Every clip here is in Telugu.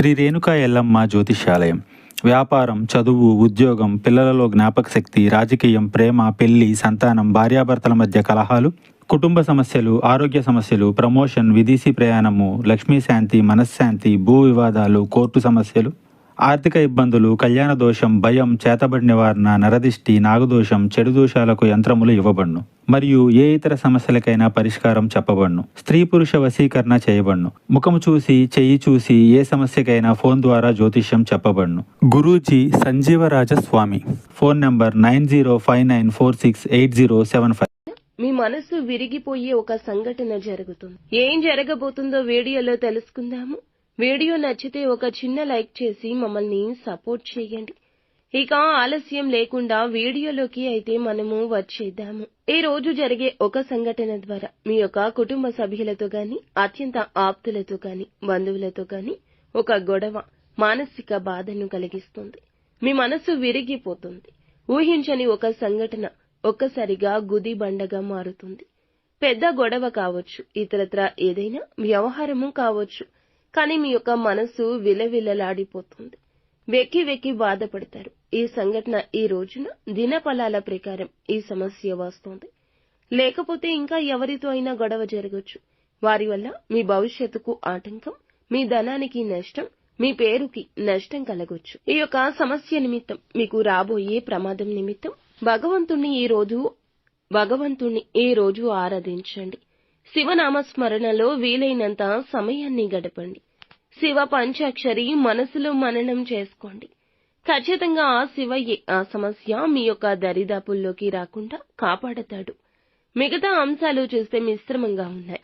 శ్రీ రేణుకా ఎల్లమ్మ జ్యోతిష్యాలయం. వ్యాపారం, చదువు, ఉద్యోగం, పిల్లలలో జ్ఞాపకశక్తి, రాజకీయం, ప్రేమ, పెళ్లి, సంతానం, భార్యాభర్తల మధ్య కలహాలు, కుటుంబ సమస్యలు, ఆరోగ్య సమస్యలు, ప్రమోషన్, విదేశీ ప్రయాణము, లక్ష్మీ శాంతి, మనశ్శాంతి, భూ వివాదాలు, కోర్టు సమస్యలు, ఆర్థిక ఇబ్బందులు, కళ్యాణ దోషం, భయం, చేతబడి నివారణ, నరదిష్టి, నాగదోషం, చెడు దోషాలకు యంత్రములు ఇవ్వబడును. మరియు ఏ ఇతర సమస్యలకైనా పరిష్కారం చెప్పబడును. స్త్రీ పురుష వశీకరణ చేయబడును. ముఖము చూసి, చెయ్యి చూసి ఏ సమస్యకైనా ఫోన్ ద్వారా జ్యోతిష్యం చెప్పబడును. గురూజీ సంజీవరాజ స్వామి. Phone number 9059468075. మీ మనసు విరిగిపోయే ఒక సంఘటన జరుగుతుంది. ఏం జరగబోతుందో వీడియోలో తెలుసుకుందాము. వీడియో నచ్చితే ఒక చిన్న లైక్ చేసి మమ్మల్ని సపోర్ట్ చేయండి. ఇక ఆలస్యం లేకుండా వీడియోలోకి అయితే మనము వచ్చేద్దాము. ఈ రోజు జరిగే ఒక సంఘటన ద్వారా మీ యొక్క కుటుంబ సభ్యులతో గాని, అత్యంత ఆప్తులతో గాని, బంధువులతో గాని ఒక గొడవ మానసిక బాధను కలిగిస్తుంది. మీ మనసు విరిగిపోతుంది. ఊహించని ఒక సంఘటన ఒక్కసారిగా గుదిబండగా మారుతుంది. పెద్ద గొడవ కావచ్చు, ఇతరత్ర ఏదైనా వ్యవహారము కావచ్చు. కానీ మీ యొక్క మనసు విలవిలలాడిపోతుంది. వెక్కి వెక్కి బాధపడతారు. ఈ సంఘటన ఈ రోజున దినఫలాల ప్రకారం ఈ సమస్య వస్తుంది. లేకపోతే ఇంకా ఎవరితో అయినా గొడవ జరగచ్చు. వారి వల్ల మీ భవిష్యత్తుకు ఆటంకం, మీ ధనానికి నష్టం, మీ పేరుకి నష్టం కలగొచ్చు. ఈ యొక్క సమస్య నిమిత్తం మీకు రాబోయే ప్రమాదం నిమిత్తం భగవంతుణ్ణి ఈ రోజు ఆరాధించండి. శివనామ స్మరణలో వీలైనంత సమయాన్ని గడపండి. శివ పంచాక్షరి మనసులో మననం చేసుకోండి. ఖచ్చితంగా ఆ శివయ్యే ఆ సమస్య మీ యొక్క దరిదాపుల్లోకి రాకుండా కాపాడతాడు. మిగతా అంశాలు చూస్తే మిశ్రమంగా ఉన్నాయి.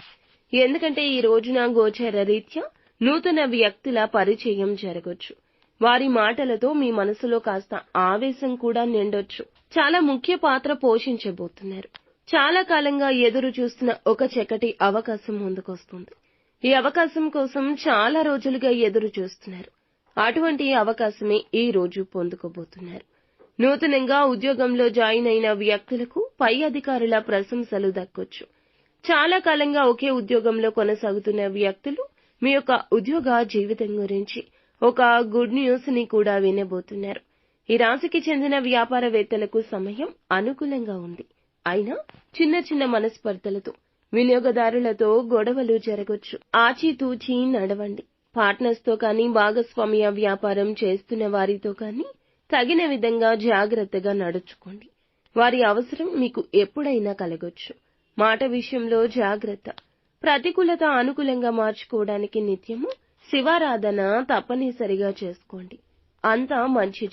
ఎందుకంటే ఈ రోజున గోచర రీత్యా నూతన వ్యక్తుల పరిచయం జరగొచ్చు. వారి మాటలతో మీ మనసులో కాస్త ఆవేశం కూడా నిండొచ్చు. చాలా ముఖ్య పాత్ర పోషించబోతున్నారు. చాలా కాలంగా ఎదురు చూస్తున్న ఒక చక్కటి అవకాశం ముందుకొస్తుంది. ఈ అవకాశం కోసం చాలా రోజులుగా ఎదురు చూస్తున్నారు. అటువంటి అవకాశమే ఈ రోజు పొందుకోబోతున్నారు. నూతనంగా ఉద్యోగంలో జాయిన్ అయిన వ్యక్తులకు పై అధికారుల ప్రశంసలు దక్కొచ్చు. చాలా కాలంగా ఒకే ఉద్యోగంలో కొనసాగుతున్న వ్యక్తులు మీ యొక్క ఉద్యోగ జీవితం గురించి ఒక గుడ్ న్యూస్ ని కూడా వినబోతున్నారు. ఈ రాశికి చెందిన వ్యాపారవేత్తలకు సమయం అనుకూలంగా ఉంది. అయినా చిన్న చిన్న మనస్పర్ధలతో వినియోగదారులతో గొడవలు జరగొచ్చు. ఆచితూచి నడవండి. పార్ట్నర్స్ తో కానీ, భాగస్వామ్య వ్యాపారం చేస్తున్న వారితో కానీ తగిన విధంగా జాగ్రత్తగా నడుచుకోండి. వారి అవసరం మీకు ఎప్పుడైనా కలగొచ్చు. మాట విషయంలో జాగ్రత్త. ప్రతికూలత అనుకూలంగా మార్చుకోవడానికి నిత్యము శివారాధన తప్పనిసరిగా చేసుకోండి. అంతా మంచి